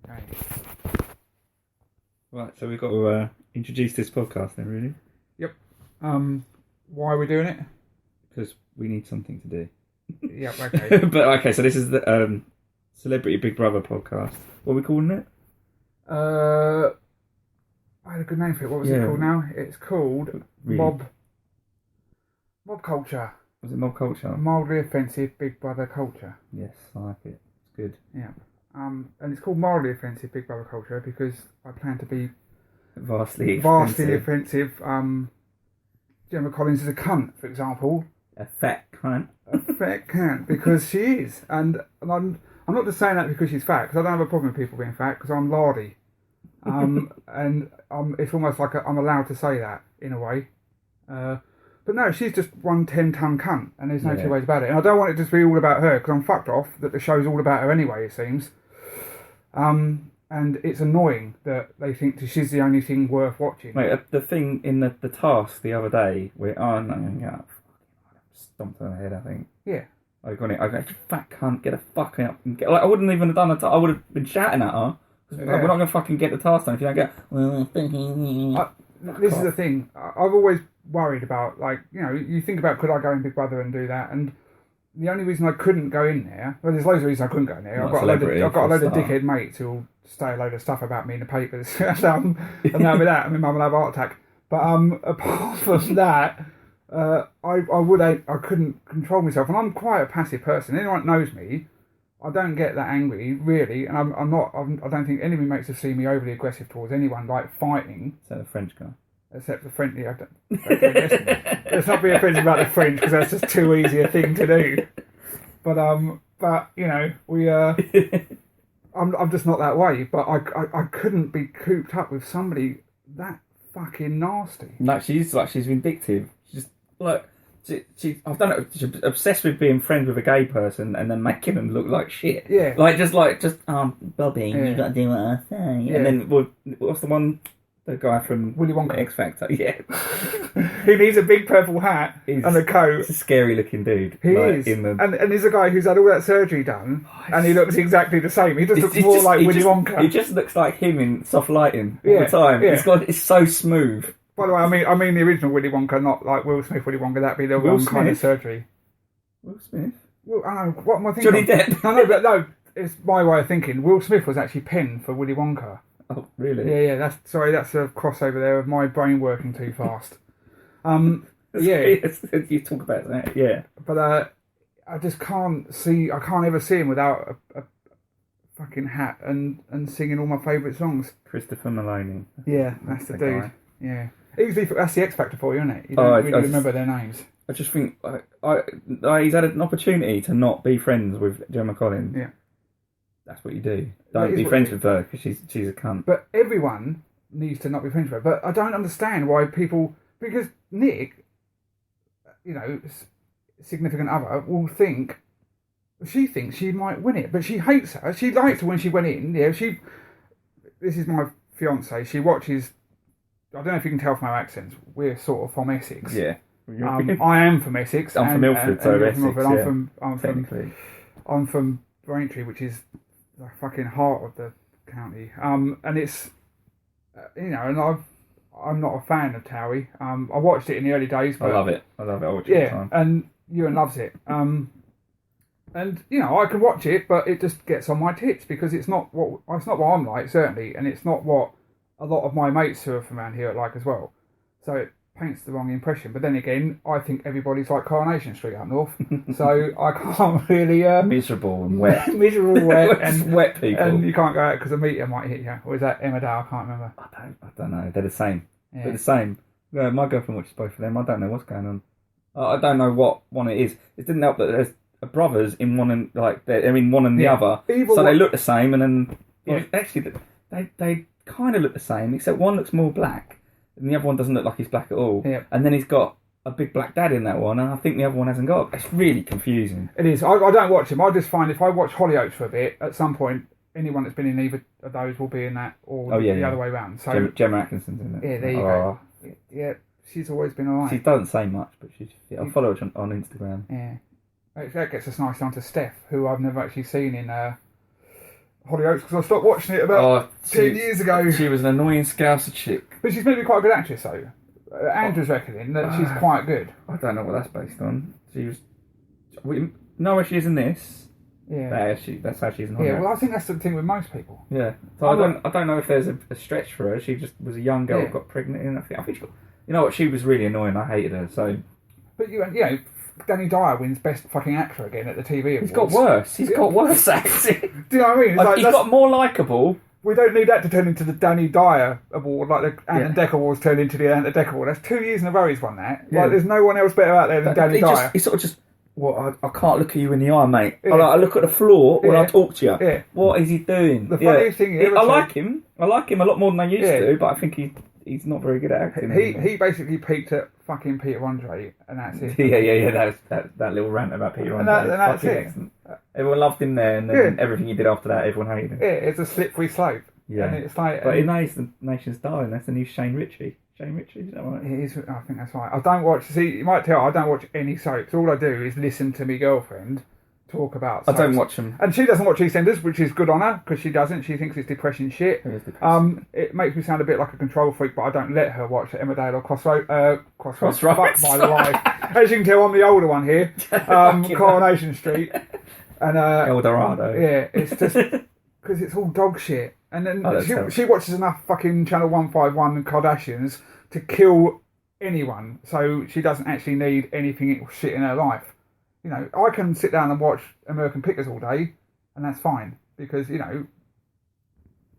Okay. Right, so we've got to introduce this podcast then, really? Yep. Why are we doing it? Because we need something to do. Yep, okay. But okay, so this is the Celebrity Big Brother podcast. What are we calling it? I had a good name for it. What was it called now? It's called MOBB Culture. Was it MOBB Culture? Mildly Offensive Big Brother Culture. Yes, I like it. It's good. Yeah. And it's called Mildly Offensive Big Brother Culture because I plan to be Vastly offensive. Gemma Collins is a cunt, for example. A fat cunt. A fat cunt, because she is. And I'm not just saying that because she's fat, because I don't have a problem with people being fat, because I'm lardy. And it's almost like I'm allowed to say that, in a way. But no, she's just one 10-ton cunt, and there's no two ways about it. And I don't want it to be all about her, because I'm fucked off that the show's all about her anyway, it seems. And it's annoying that they think that she's the only thing worth watching. Mate, the thing in the task the other day, where I stomped on her head, I think. Yeah. I got it. I go, fat cunt, get a fucking up. And get, like, I wouldn't even have done it. I would have been shouting at her. We're not going to fucking get the task done if you don't get. This is the thing. I've always worried about, like, you know, you think about, could I go in Big Brother and do that? And the only reason I couldn't go in there, well, there's loads of reasons I couldn't go in there. I've got a load of dickhead mates who'll say a load of stuff about me in the papers, and that'll be that. I mean, Mum will have a heart attack. But apart from that, I couldn't control myself, and I'm quite a passive person. Anyone that knows me, I don't get that angry, really, and I don't think any of my mates have seen me overly aggressive towards anyone, like fighting. Except the French guy. Except the French. Let's not be offensive about the French, because that's just too easy a thing to do. But you know, I'm just not that way. But I couldn't be cooped up with somebody that fucking nasty. No, she's vindictive. She's like, I've done it. She's obsessed with being friends with a gay person and then making them look like shit. Yeah. Bobby, yeah. you got to do what I say. Yeah. And then what's the one? The guy from Willy Wonka. X Factor. Yeah. He needs a big purple hat and a coat. He's a scary looking dude. He is. And he's a guy who's had all that surgery done, and he looks exactly the same. He just looks more like Willy Wonka. He just looks like him in soft lighting all the time. Yeah. It's so smooth. By the way, I mean the original Willy Wonka, not like Will Smith Willy Wonka. That'd be the Will one Smith? kind of surgery. Will Smith? Well, I don't know, what am I thinking? Johnny Depp. No, it's my way of thinking. Will Smith was actually penned for Willy Wonka. Oh, really? Yeah. That's a crossover there of my brain working too fast. Yeah. You talk about that, yeah. But I just can't ever see him without a fucking hat and singing all my favourite songs. Christopher Maloney. Yeah, that's the dude. Guy. Yeah. That's the X Factor for you, isn't it? You don't really remember their names. I just think he's had an opportunity to not be friends with Gemma Collins. Yeah. That's what you do. Don't be friends with her because she's a cunt. But everyone needs to not be friends with her. But I don't understand why people... Because Nick, you know, significant other, will think... She thinks she might win it, but she hates her. She liked her when she went in. Yeah, this is my fiance. She watches... I don't know if you can tell from our accents. We're sort of from Essex. Yeah. I am from Essex. I'm from Milford, so Essex. I'm from Braintree, which is the fucking heart of the county. And it's, you know, and I'm not a fan of Towie. I watched it in the early days. But I love it. I watch it all the time. And Ewan loves it. And you know, I can watch it, but it just gets on my tits because it's not what I'm like, certainly, and it's not what a lot of my mates who are from around here are like as well. So it paints the wrong impression. But then again, I think everybody's like Coronation Street up north, so I can't really miserable and wet, and wet people, and you can't go out because a meteor might hit you. Or is that Emmerdale? I can't remember. I don't know. They're the same. Yeah. They're the same. Yeah, my girlfriend watches both of them. I don't know what's going on. I don't know what one it is. It didn't help that there's brothers in one and they're in one and the other, so they look the same. And then actually they kind of look the same, except one looks more black. And the other one doesn't look like he's black at all. Yeah. And then he's got a big black dad in that one, and I think the other one hasn't got. It's really confusing. It is. I don't watch him. I just find if I watch Hollyoaks for a bit, at some point, anyone that's been in either of those will be in that, or the other way around. So Gemma Atkinson's in it. Yeah, there you go. Yeah, she's always been alright. She doesn't say much, but I follow her on Instagram. Yeah. That gets us nicely onto Steph, who I've never actually seen in... Hollyoaks because I stopped watching it about 10 years ago. She was an annoying Scouser chick. But she's maybe quite a good actress, though. Andrew's reckoning that she's quite good. I don't know what that's based on. She was... We know where she is in this. Yeah. That's how she is in Hollyoaks. Yeah, well, I think that's the thing with most people. Yeah. So I don't know if there's a stretch for her. She just was a young girl, got pregnant, and I think she got... You know what? She was really annoying. I hated her, so... But, you know, Danny Dyer wins Best Fucking Actor again at the TV Awards. He's got worse. He's got worse acting. Do you know what I mean? He's got more likeable. We don't need that to turn into the Danny Dyer Award, like the Ant and Dec Awards turned into the Ant and Dec Award. That's 2 years in a row he's won that. Yeah. Like, there's no one else better out there than Danny Dyer. He sort of just... Well, I can't look at you in the eye, mate. Yeah. I look at the floor when I talk to you. Yeah. What is he doing? The funniest thing I like him. I like him a lot more than I used to, but I think he's not very good at acting. He basically peaked at fucking Peter Andre, and that's it. Yeah. That little rant about Peter Andre. And that's it. Excellent. Everyone loved him there, and then everything he did after that, everyone hated him. Yeah, it's a slippery slope. Yeah. And it's like... But he's the nation's darling. That's the new Shane Ritchie. Shane Ritchie, is that right? It is, I think that's right. I don't watch... See, you might tell, I don't watch any soaps. All I do is listen to my girlfriend talk about soaps. I don't watch them. And she doesn't watch EastEnders, which is good on her, because she doesn't. She thinks it's depressing shit. It is depressing. It makes me sound a bit like a control freak, but I don't let her watch Emmerdale or Crossroads. Fuck my life. As you can tell, I'm the older one here. Coronation Street. And El Dorado. Yeah, it's just... Because it's all dog shit. And then she watches enough fucking Channel 151 and Kardashians to kill anyone. So she doesn't actually need anything shit in her life. You know, I can sit down and watch American Pickers all day, and that's fine. Because, you know,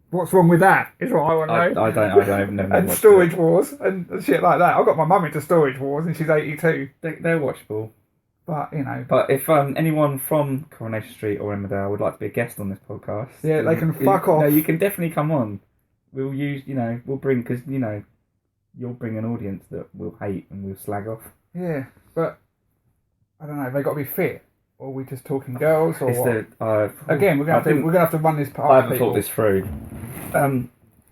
what's wrong with that is what I want to know. I don't never and Storage Wars and shit like that. I got my mum into Storage Wars and she's 82. They're watchable. But, you know... But if anyone from Coronation Street or Emmerdale would like to be a guest on this podcast... Yeah, they can fuck off. No, you can definitely come on. We'll use, we'll bring... Because, you'll bring an audience that we'll hate and we'll slag off. Yeah, but... I don't know, have they got to be fit? Or are we just talking girls? Or what? Again, we're going to have to run this part. I haven't thought this through.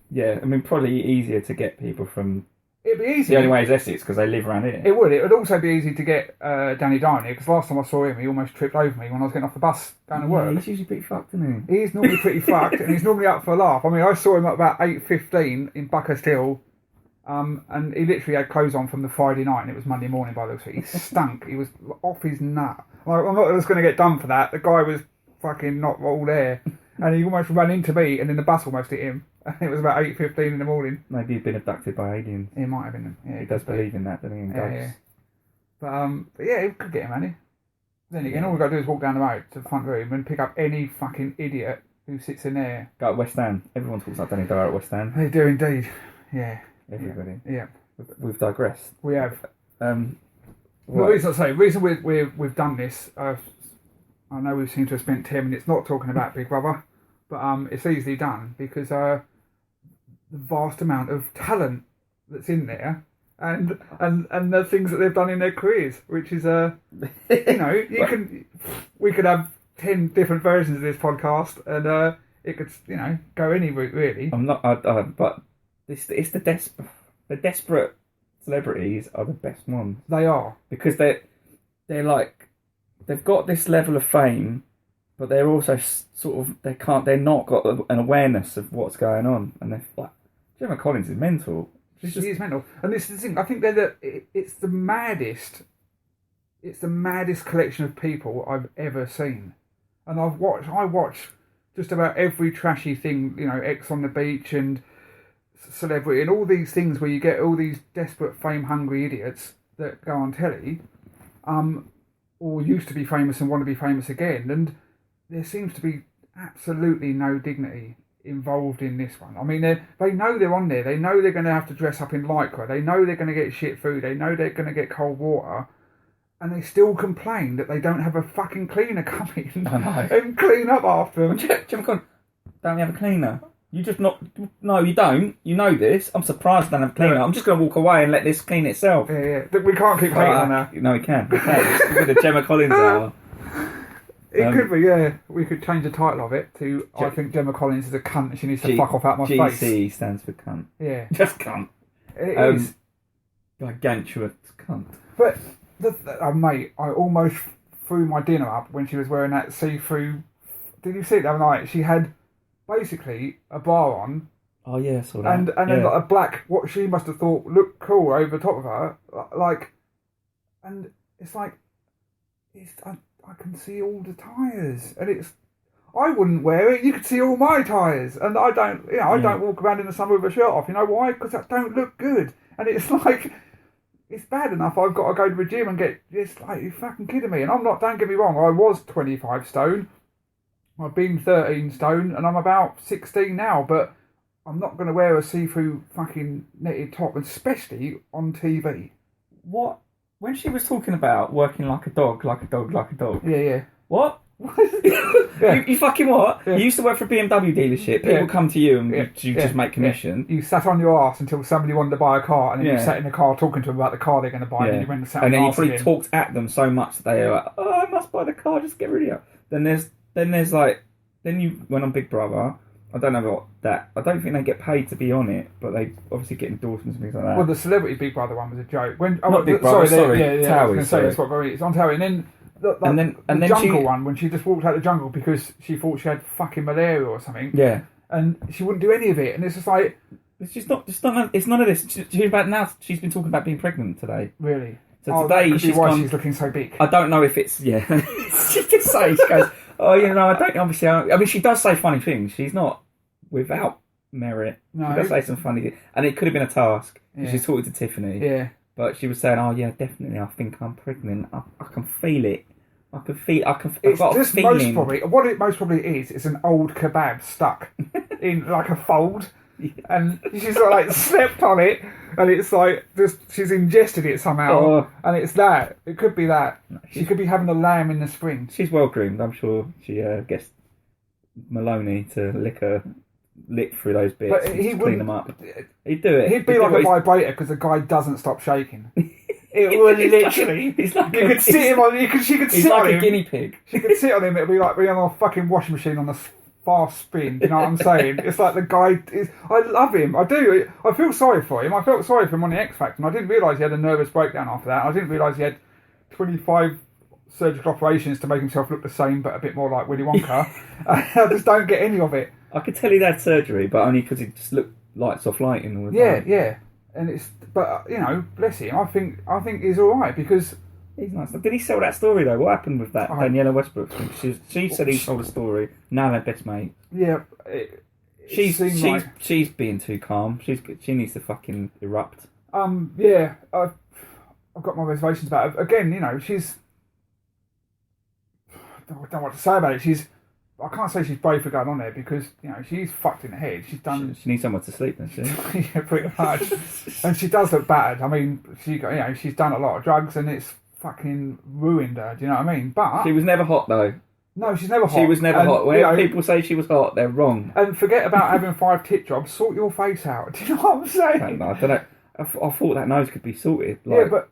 Yeah, I mean, probably easier to get people from... It'd be easy. The only way is Essex, because they live around here. It would. It would also be easy to get Danny Dyer here, because last time I saw him, he almost tripped over me when I was getting off the bus going to work. He's usually pretty fucked, isn't he? He is normally pretty fucked, and he's normally up for a laugh. I mean, I saw him at about 8:15 in Buckhurst Hill, and he literally had clothes on from the Friday night, and it was Monday morning by the looks of it. He stunk. He was off his nut. Like, I'm not just going to get done for that. The guy was fucking not all there, and he almost ran into me, and then the bus almost hit him. It was about 8:15 in the morning. Maybe he'd been abducted by aliens. He might have been. Yeah, he does believe in that, doesn't he? Yeah. But yeah, he could get him, hadn't he? Then again, all we've got to do is walk down the road to the front room and pick up any fucking idiot who sits in there. Go at West Ham. Everyone talks about Danny Dyer at West Ham. They do indeed. Yeah. Everybody. Yeah. We've digressed. We have. Right. The reason we've done this, I know we seem to have spent 10 minutes not talking about Big Brother, but it's easily done because the vast amount of talent that's in there and the things that they've done in their careers, which is we could have 10 different versions of this podcast and it could go any route really. I'm not, but it's the desperate celebrities are the best ones. They are because they're like they've got this level of fame. But they're also sort of they're not got an awareness of what's going on, and they're like Gemma Collins is mental. She is mental, and this is the thing. I think it's the maddest collection of people I've ever seen, and I watch just about every trashy thing, X on the Beach and Celebrity and all these things where you get all these desperate fame hungry idiots that go on telly, or used to be famous and want to be famous again, and there seems to be absolutely no dignity involved in this one. I mean, they know they're on there. They know they're going to have to dress up in lycra. They know they're going to get shit food. They know they're going to get cold water. And they still complain that they don't have a fucking cleaner come in and clean up after them. Jim, don't we have a cleaner? You just not... No, you don't. You know this. I'm surprised I don't have a cleaner. I'm just going to walk away and let this clean itself. Yeah. We can't keep hating on her. No, we can. With the Gemma Collins hour. It could be, yeah. We could change the title of it to I think Gemma Collins is a cunt and she needs to fuck off out my face. GC stands for cunt. Yeah. Just cunt. It is. Gargantuous cunt. But, mate, I almost threw my dinner up when she was wearing that see-through... Did you see it the other night? She had basically a bra on. Oh yeah, I saw that. And then like a black, what she must have thought looked cool over the top of her, like, and it's like, I can see all the tyres, and I wouldn't wear it. You could see all my tyres, and I don't walk around in the summer with a shirt off. You know why? Because that don't look good, and it's like, it's bad enough I've got to go to the gym and get, it's like, you're fucking kidding me. And I'm not, don't get me wrong, I was 25 stone, I've been 13 stone, and I'm about 16 now, but I'm not going to wear a see-through fucking netted top, especially on TV. What? When she was talking about working like a dog. Yeah. What? Yeah. You fucking what? Yeah. You used to work for a BMW dealership. People come to you and you just make commission. You sat on your arse until somebody wanted to buy a car, and then you sat in the car talking to them about the car they're going to buy, and then you went and sat on and then the you arse probably again. talked at them so much that they were like, oh, I must buy the car, just get rid of it. Then you went on Big Brother. I don't know about that. I don't think they get paid to be on it, but they obviously get endorsements and things like that. Well, the Celebrity Big Brother one was a joke. Not Big Brother, sorry. Towie. I was going to say that's what it's on Towie. And then the jungle one, when she just walked out of the jungle because she thought she had fucking malaria or something. Yeah. And she wouldn't do any of it, and it's just like, it's none of this. She's been talking about being pregnant today. Really? So today she's looking so big. I don't know if it's she did say, she goes, oh, you know, I don't obviously. I mean, she does say funny things. She's not without merit. No. She does say some funny things, and it could have been a task. Yeah. She's talking to Tiffany. Yeah. But she was saying, oh yeah, definitely, I think I'm pregnant. I can feel it. I've got a feeling. What it most probably is an old kebab stuck in like a fold, and she's got like slept on it, and it's like just she's ingested it somehow, and it's that. It could be that. She could be having a lamb in the spring. She's well groomed. I'm sure she gets Maloney to lick through those bits, but and clean them up. He'd do it. He'd be like a vibrator because the guy doesn't stop shaking. It would literally. You could sit him on. She could sit on him. He's like a guinea pig. She could sit on him. It'd be like being on a fucking washing machine on a fast spin. You know what I'm saying? It's like the guy is. I love him. I do. I feel sorry for him. I felt sorry for him on the X Factor, and I didn't realise he had a nervous breakdown after that. I didn't realise he had 25 surgical operations to make himself look the same, but a bit more like Willy Wonka. I just don't get any of it. I could tell he'd had surgery, but only because he just looked lights off lighting all the time. Yeah. And it's, but you know, bless him. I think he's all right because he's nice. Did he sell that story though? What happened with that Daniela Westbrook? She said he told a story. Now they're best mates. Yeah, she's being too calm. She needs to fucking erupt. Yeah, I've got my reservations about her. Again, you know, she's. I don't know what to say about it. I can't say she's brave for going on there because, you know, she's fucked in the head. She's done. She needs somewhere to sleep, doesn't she? Yeah, pretty much. And she does look bad. I mean, she's done a lot of drugs and it's fucking ruined her. Do you know what I mean? But she was never hot though. No, she's never hot. She was never hot. When people say she was hot, they're wrong. And forget about having 5 tit jobs. Sort your face out. Do you know what I'm saying? I don't know. I thought that nose could be sorted. But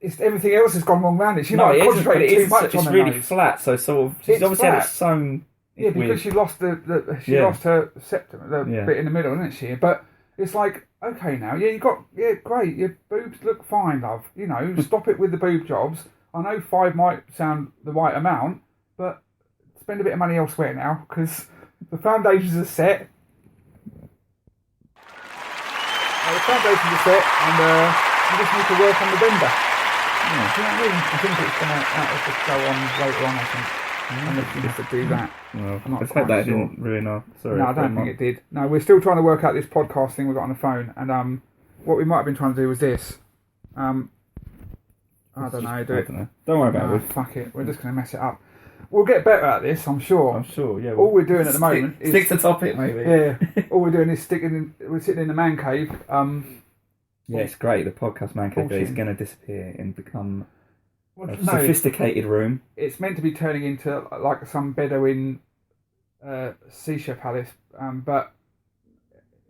it's everything else has gone wrong around it. She might have concentrated too much on the nose. It's really flat. So sort of she's obviously had it sewn. Yeah, because she lost lost her septum, the bit in the middle, didn't she? But it's like, okay, now, great, your boobs look fine, love. You know, stop it with the boob jobs. I know 5 might sound the right amount, but spend a bit of money elsewhere now because the foundations are set. The foundations are set, and you just need to work on the bender. Yeah. Do you know what I mean? I think it's going to go on later on, I think. And if you just to do that. Well, let's hope that didn't ruin our... Sorry. No, I don't think it did. No, we're still trying to work out this podcast thing we've got on the phone. And what we might have been trying to do was this. I don't know how to do it. Don't worry about it. Fuck it. We're just going to mess it up. We'll get better at this, I'm sure. Yeah. All we're doing at the moment is... Stick to topic, maybe. Yeah. All we're doing is we're sitting in the man cave. Yeah, it's great. The podcast man cave is going to disappear and become... sophisticated room. It's meant to be turning into like some Bedouin Sisha palace, but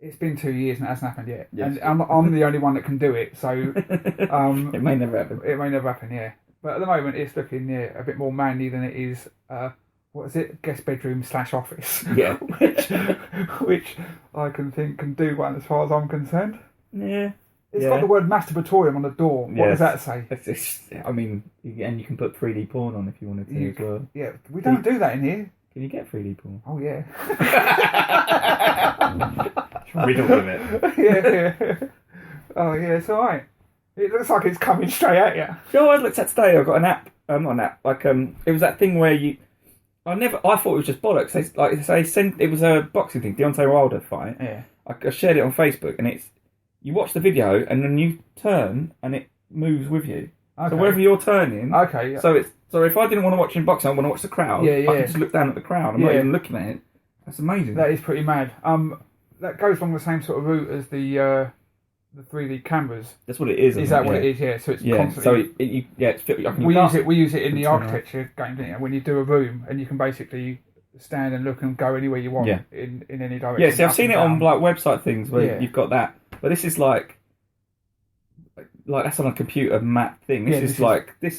it's been 2 years and it hasn't happened yet. Yes. And I'm the only one that can do it, so it may never happen. It may never happen, yeah. But at the moment, it's looking a bit more manly than it is. What is it? Guest bedroom / office. Yeah, which I can do one as far as I'm concerned. Yeah. It's got the word masturbatorium on the door. What does that say? I mean, and you can put 3D porn on if you wanted to as well. Yeah, we don't do that in here. Can you get 3D porn? Oh, yeah. Riddled with it. Yeah. Oh, yeah, it's alright. It looks like it's coming straight at you. You know what I looked at today? I got an app. Not an app. Like, it was that thing where you... I thought it was just bollocks. It was a boxing thing, Deontay Wilder fight. Yeah. I shared it on Facebook, and it's... You watch the video, and then you turn, and it moves with you. Okay. So wherever you're turning... Okay, yeah. So if I didn't want to watch in boxing, I want to watch the crowd. Yeah, yeah. I can just look down at the crowd. I'm not even looking at it. That's amazing. That is pretty mad. That goes along the same sort of route as the 3D cameras. That's what it is. Is that what it is? Yeah. So it's constantly. So we use it in the architecture game, don't you? When you do a room and you can basically stand and look and go anywhere you want in any direction. Yeah. See, I've seen it on like website things where you've got that, but this is like that's on a computer map thing. This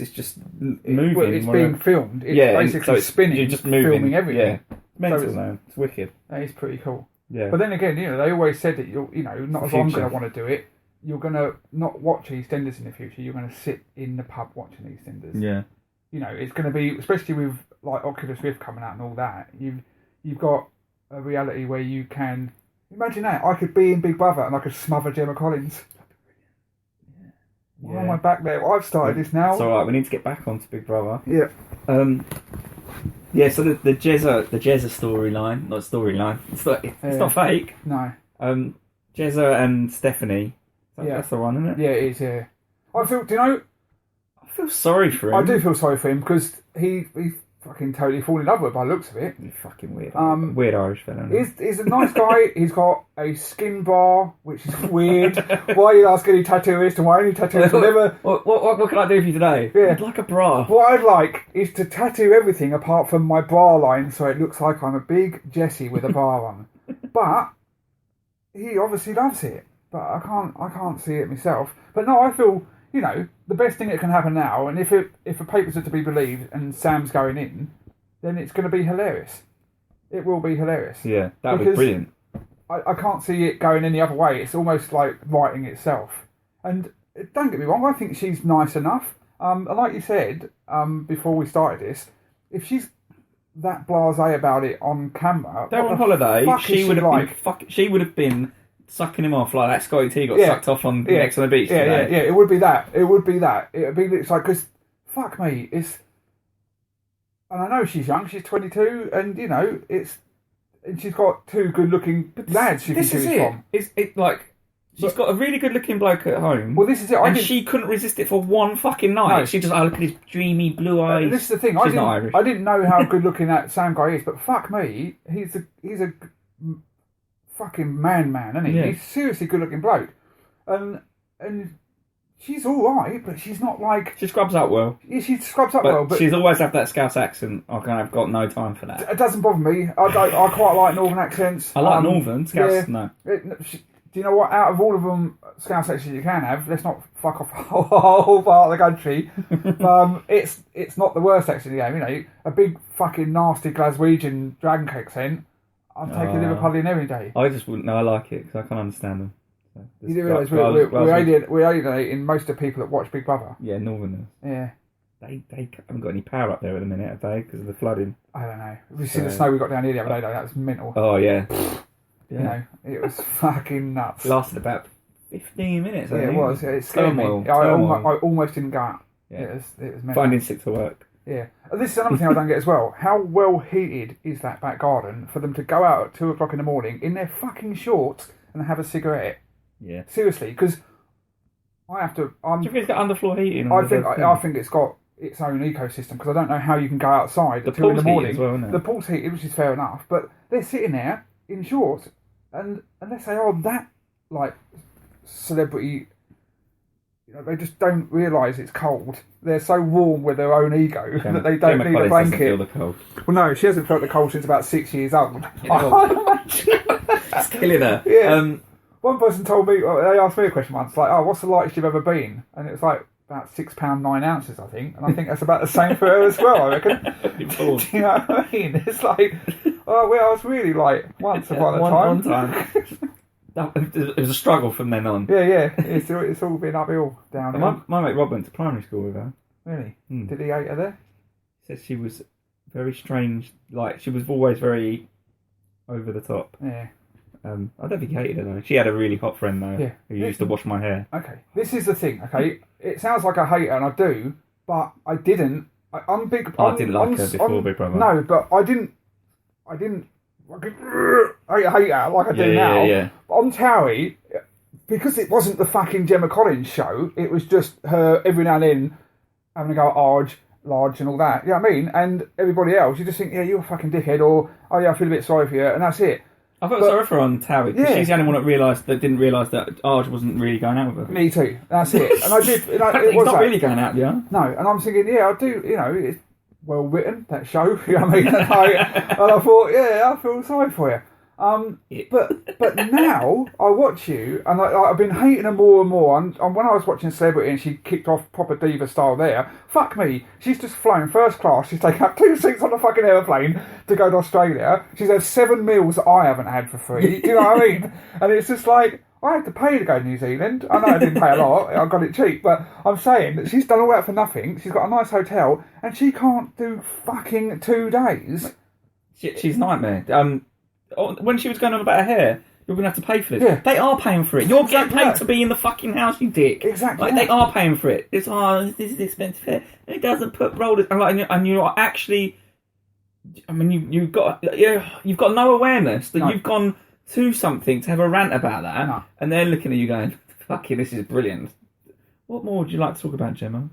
is just moving. Well, it's being filmed. It's basically spinning. You're just moving, filming everything. Yeah. Mental, man. It's wicked. That is pretty cool. Yeah. But then again, they always said that not as I'm going to want to do it. You're going to not watch EastEnders in the future. You're going to sit in the pub watching EastEnders. Yeah. It's going to be, especially with like Oculus Rift coming out and all that. You've got a reality where you can imagine that I could be in Big Brother and I could smother Gemma Collins. Why am I back there? Well, I've started this now. It's alright, we need to get back onto Big Brother. Yeah. So the Jezza storyline, not storyline, it's not fake. No. Jezza and Stephanie, that's the one, isn't it? Yeah, it is, yeah. I feel sorry for him. I do feel sorry for him because he fucking totally fallen in love with her by the looks of it. He's fucking weird. Weird Irish fella. He's a nice guy. He's got a skin bar, which is weird. Why are you asking any tattooist and why any tattooist will never... What can I do for you today? Yeah. I'd like a bra. What I'd like is to tattoo everything apart from my bra line so it looks like I'm a big Jessie with a bra on. But he obviously loves it. But I can't see it myself. But no, I feel... the best thing that can happen now, and if the papers are to be believed and Sam's going in, then it's going to be hilarious. It will be hilarious. Yeah, that would be brilliant. I can't see it going any other way. It's almost like writing itself. And don't get me wrong, I think she's nice enough. And like you said before we started this, if she's that blasé about it on camera... They're on holiday, she would have been... sucking him off like that Scotty T got sucked off on next on the beach today. Yeah, it would be that. It's like, because, fuck me, it's... And I know she's young, she's 22, and, and she's got two good-looking lads she can choose from. It's like, she's got a really good-looking bloke at home. Well, this is it. She couldn't resist it for one fucking night. No. She just, look at his dreamy blue eyes. This is the thing. She's not Irish. I didn't know how good-looking that Sam guy is, but fuck me, he's a fucking man, isn't he? Yeah. He's a seriously good-looking bloke, and she's all right, but she's not like... She scrubs up well. Yeah, she scrubs up well, but... she's always had that Scouse accent. I've got no time for that. It doesn't bother me. I quite like Northern accents. I like Northern. Scouse, no. Do you know what? Out of all of them Scouse accents you can have, let's not fuck off a whole part of the country. It's not the worst accent in the game, A big fucking nasty Glaswegian dragon accent, I'm taking Liverpudlian every day. I just wouldn't know. I like it because I can understand them. So you do realise we're alienating most of the people that watch Big Brother. Yeah, Northerners. Yeah. They haven't got any power up there at the minute, have they? Because of the flooding. I don't know. We've seen the snow we got down here the other day, though. That was mental. Oh, yeah. It was fucking nuts. It lasted about 15 minutes, I think. It was. It scared me. I almost didn't go out. Yeah. It was mental. Finding sick to work. Yeah. And this is another thing I don't get as well. How well heated is that back garden for them to go out at 2 o'clock in the morning in their fucking shorts and have a cigarette? Yeah. Seriously, because I have to... Do you think it's got underfloor heating? I think it's got its own ecosystem, because I don't know how you can go outside at 2 in the morning. As well, isn't it? The pool's heated, which is fair enough, but they're sitting there in shorts, and they say, that like celebrity... they just don't realise it's cold. They're so warm with their own ego that they don't need a blanket. Feel the cold. Well, no, she hasn't felt the cold since about 6 years old. It's killing her. Yeah. One person told me, they asked me a question once, like, what's the lightest you've ever been? And it was like about £6 9 ounces, I think. And I think that's about the same for her as well, I reckon. Do you know what I mean? It's like, I was really light once upon a time. One time. It was a struggle from then on. Yeah. It's all been uphill, downhill. My mate Rob went to primary school with her. Really? Did he hate her there? He said she was very strange. Like, she was always very over the top. Yeah. I don't think he hated her, though. She had a really hot friend, though, who used to wash my hair. Okay, this is the thing, okay? It sounds like I hate her, and I do, but I didn't. I'm big... I didn't like her before Big Brother. No, but I didn't hate her like I do now. Yeah. But on Towie, because it wasn't the fucking Gemma Collins show, it was just her every now and then having a go at Large and all that. You know what I mean? And everybody else, you just think, yeah, you're a fucking dickhead, or, oh yeah, I feel a bit sorry for you, and that's it. I felt sorry for her on Towie, because she's the only one that didn't realise that Arj wasn't really going out with her. Me too. That's it. And I did... He's not really going out, yeah? No, and I'm thinking, yeah, I do, you know, it's well written, that show, you know what I mean? And I thought, yeah, I feel sorry for you. But now I watch you, and I've been hating her more and more. And when I was watching Celebrity and she kicked off proper diva style there, fuck me, she's just flown first class. She's taken up 2 seats on a fucking aeroplane to go to Australia. She's had 7 meals that I haven't had for free. Do you know what I mean? And it's just like, I had to pay to go to New Zealand. I know I didn't pay a lot. I got it cheap. But I'm saying that she's done all that for nothing. She's got a nice hotel, and she can't do fucking 2 days. She's a nightmare. When she was going on about her hair, you're going to have to pay for this. Yeah. They are paying for it. You're getting paid to be in the fucking house, you dick. Exactly. Like, they are paying for it. It's, this is expensive hair. It doesn't put rollers... And you're actually... I mean, you've got no awareness that you've gone to something to have a rant about that, no. and they're looking at you going, fucking, this is brilliant. What more would you like to talk about, Gemma?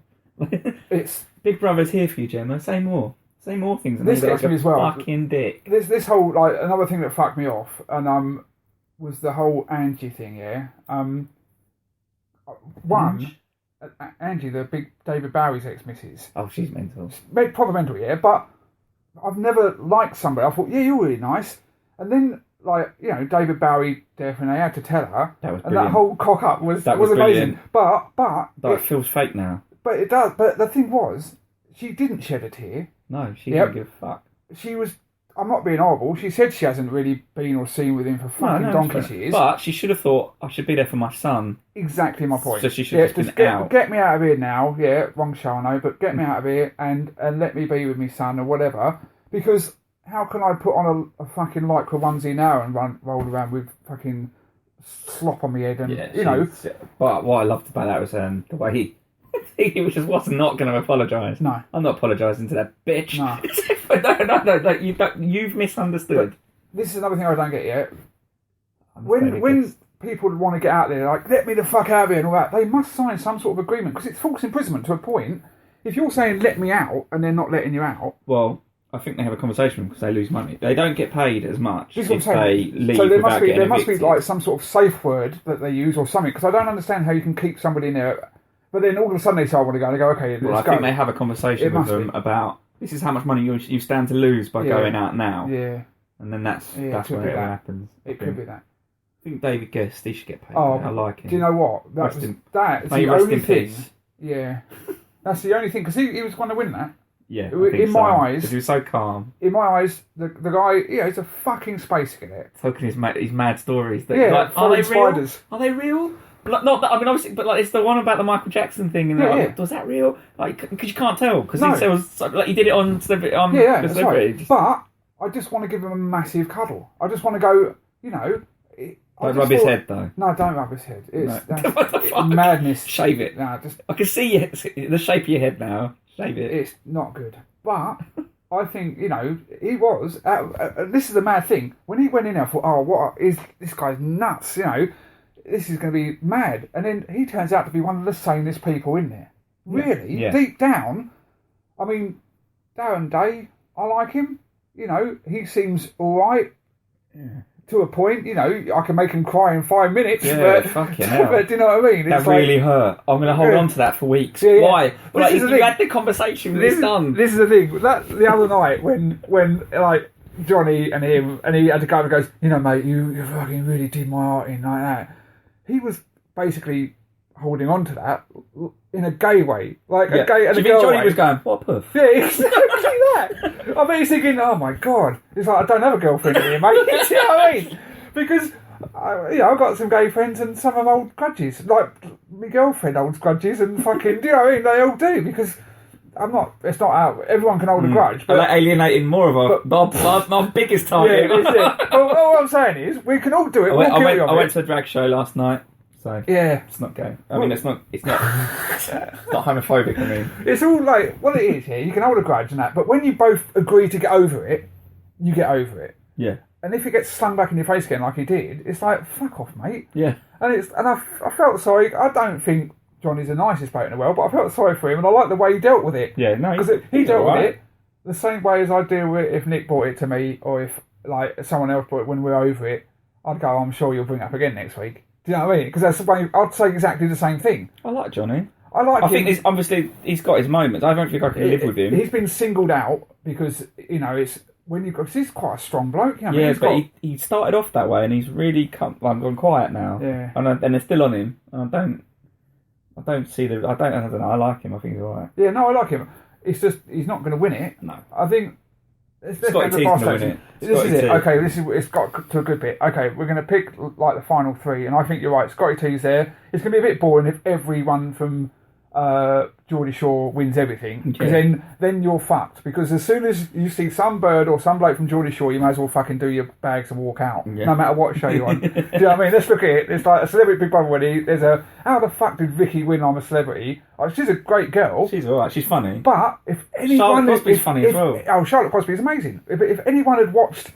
It's Big Brother's here for you, Gemma. Say more. Say more things. This gets me as well. Fucking dick. This whole, like, another thing that fucked me off, and was the whole Angie thing. Yeah. Angie, the big David Bowie's ex-missus. Oh, she's mental. Proper mental, yeah. But I've never liked somebody. I thought, yeah, you're really nice, and then, like, you know, David Bowie, definitely, I had to tell her, that was brilliant. And that whole cock up was amazing. Brilliant. But it feels fake now. But it does. But the thing was, she didn't shed a tear. No, she didn't give a fuck. She was... I'm not being horrible. She said she hasn't really been or seen with him for fucking donkey's years. But she should have thought, I should be there for my son. Exactly my point. So she should have just get me out of here now. Yeah, wrong show, I know. But get me out of here and let me be with my son or whatever. Because how can I put on a fucking lycra onesie now and roll around with fucking slop on my head and, you know... But what I loved about that was the way he was not going to apologise. No. I'm not apologising to that bitch. No. No, like, you've misunderstood. But this is another thing I don't get yet. When people want to get out there, like, let me the fuck out of here and all that, they must sign some sort of agreement, because it's false imprisonment to a point. If you're saying, let me out, and they're not letting you out... Well, I think they have a conversation because they lose money. They don't get paid as much if they leave so without getting there must be, evicted. like, some sort of safe word that they use or something, because I don't understand how you can keep somebody in there... But then all of a sudden they say, I want to go, and they go, okay, let's go. I think they have a conversation with them about, this is how much money you stand to lose by going out now. Yeah. And then that's where it happens. It could be that. I think David Guest, he should get paid. Oh, I like him. Do you know what? That's the only thing. Yeah. That's the only thing, because he was going to win that. Yeah, in my eyes, because he was so calm. In my eyes, the guy, he's a fucking space cadet. Talking his mad stories. That, like, are they real? Spiders. Are they real? Not that, I mean, obviously, but like it's the one about the Michael Jackson thing. And was that real? Like, because you can't tell because he did it on Celebrity. That's right. But I just want to give him a massive cuddle. I just want to go. You know. Don't rub his head though. No, don't rub his head. It's madness. Shave it. No, I can see the shape of your head now. Shave it. It's not good. But I think, you know, he was. This is the mad thing. When he went in there, I thought, oh, what is this guy's nuts? You know. This is going to be mad. And then he turns out to be one of the sanest people in there. Really? Yeah. Deep down, I mean, Darren Day, I like him. You know, he seems all right to a point. You know, I can make him cry in 5 minutes. Yeah, fucking hell. But do you know what I mean? That really hurt. I'm going to hold on to that for weeks. Yeah. Why? Well, like, you had the conversation with his son. This is the thing. The other night when like, Johnny and him, and he had to go and goes, you know, mate, you fucking really did my heart in like that. He was basically holding on to that in a gay way. Like a gay and a girl Johnny way. Was going, what a puff? Yeah, exactly that. I mean, he's thinking, oh my God. It's like, I don't have a girlfriend here, mate. You know what I mean? Because, I've got some gay friends and some of them hold grudges. Like, my girlfriend holds grudges and fucking, do you know what I mean? They all do, because I'm not. It's not out. Everyone can hold a grudge, but like alienating more of my biggest target. Yeah, that's it. But what I'm saying is, we can all do it. I went to a drag show last night, so yeah, it's not gay. I mean, it's not not homophobic. I mean, it's all like what it is here. You can hold a grudge and that, but when you both agree to get over it, you get over it. Yeah. And if it gets slung back in your face again, like he did, it's like fuck off, mate. Yeah. And I felt sorry. I don't think Johnny's the nicest bloke in the world, but I felt sorry for him, and I like the way he dealt with it. Yeah, no, because he dealt with it the same way as I deal with it if Nick brought it to me, or if like someone else brought it when we're over it. I'd go, I'm sure you'll bring it up again next week. Do you know what I mean? Because that's the way I'd say exactly the same thing. I like Johnny. I think obviously he's got his moments. I don't think I can live with him. He's been singled out because it's when you because he's quite a strong bloke. You know, yeah, but he started off that way, and he's really gone quiet now. Yeah, and they're still on him. And I don't see the. I don't know. I like him. I think he's alright. Yeah, no, I like him. It's just he's not going to win it. No, I think. Scotty T's going to win it. This is it. Okay, it's got to a good bit. Okay, we're going to pick like the final three, and I think you're right. Scotty T's there. It's going to be a bit boring if everyone from Geordie Shore wins everything, because then you're fucked. Because as soon as you see some bird or some bloke from Geordie Shore, you might as well fucking do your bags and walk out, no matter what show you're on. Do you know what I mean? Let's look at it. It's like a Celebrity Big Brother wedding. There's a how the fuck did Vicky win I'm a Celebrity? Oh, she's a great girl. She's alright. She's funny. But if anyone, Charlotte Crosby's funny as well. Oh, Charlotte Crosby is amazing. If anyone had watched,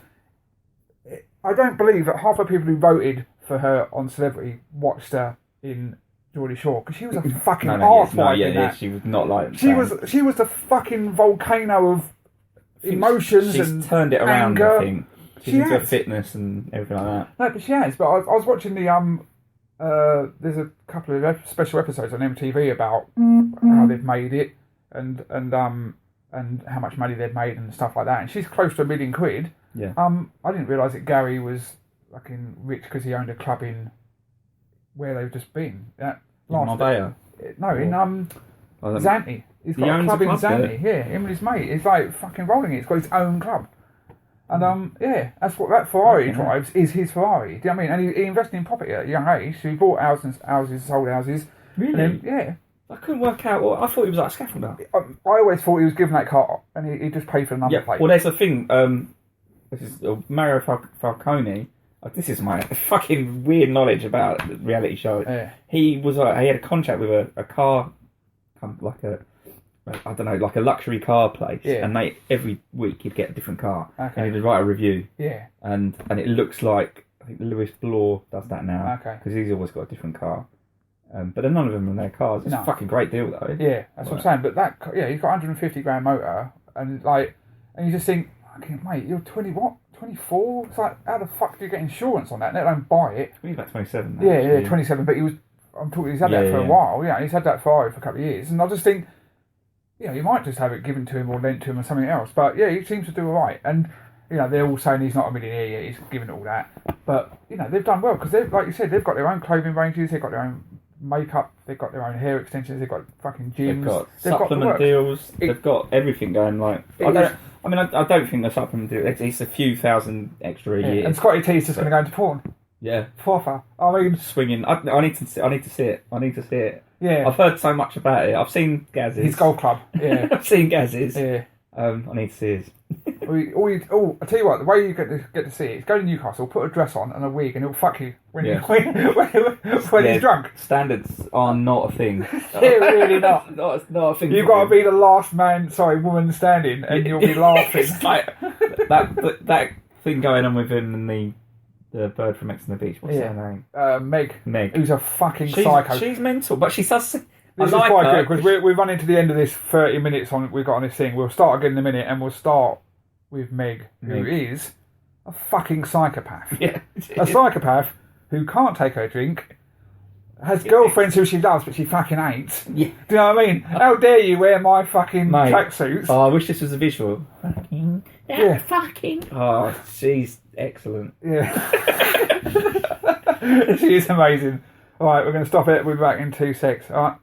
I don't believe that half the people who voted for her on Celebrity watched her in Geordie Shore, because she was a fucking arsehole. She was not like she was the fucking volcano of emotions and turned it around. Anger. I think she's into fitness and everything like that. No, but she has. But I was watching the there's a couple of special episodes on MTV about how they've made it and how much money they've made and stuff like that. And she's close to £1 million. Yeah. I didn't realise that Gary was fucking rich because he owned a club in where they've just been. Marbella? No, in Zante. He's got a club in Zante. Yeah, him and his mate. It's like fucking rolling it. It's got his own club. And that's what that Ferrari drives is his Ferrari. Do you know what I mean? And he invested in property at a young age. So he bought houses, sold houses. Really? And then, I couldn't work out. I thought he was like a scaffolder. I always thought he was given that car and he just paid for the number plate. Well, there's a thing. This is Mario Falcone. This is my fucking weird knowledge about the reality show. Yeah. He had a contract with a car, like a luxury car place, and every week he'd get a different car, and he'd write a review. Yeah. And it looks like I think Lewis Bloor does that now, because he's always got a different car. But then none of them are in their cars. It's a fucking great deal though. Yeah, that's what I'm saying. But he's got 150 grand motor, and you just think, okay, mate, you're 20 what? 24? It's like, how the fuck do you get insurance on that? Let alone buy it. He's about 27 now. Yeah, 27, but he's had that for a while. Yeah, he's had that Ferrari for a couple of years, and I just think, you might just have it given to him or lent to him or something else. But yeah, he seems to do all right. And they're all saying he's not a millionaire yet. He's given all that. But they've done well because they've, like you said, they've got their own clothing ranges. They've got their own makeup. They've got their own hair extensions. They've got fucking gyms. They've got supplement deals. They've got everything going. I don't think the supplement deal. It's a few thousand extra a year. And Scotty T's just going to go into porn. Yeah, proper. I mean, swinging. I need to see it. Yeah, I've heard so much about it. I've seen Gaz's. His golf club. Yeah, I've seen Gaz's. Yeah. I need to see his. I tell you what, the way you get to see it is go to Newcastle, put a dress on and a wig, and he'll fuck you when he's drunk. Standards are not a thing. They're really not. not a thing. You've got to be the last woman standing, and you'll be laughing. It's like that thing going on with him and the bird from X on the Beach. What's her name? Meg. Who's a fucking psycho. She's mental, but she does. This is quite good because we're running to the end of this 30 minutes we've got on this thing. We'll start again in a minute, and we'll start with Meg, who is a fucking psychopath. Yeah, a psychopath who can't take her drink, has girlfriends who she loves, but she fucking hates. Yeah. Do you know what I mean? How dare you wear my fucking tracksuits? Oh, I wish this was a visual. Fucking. Oh, she's excellent. Yeah. She is amazing. All right, we're going to stop it. We'll be back in 2 secs. All right.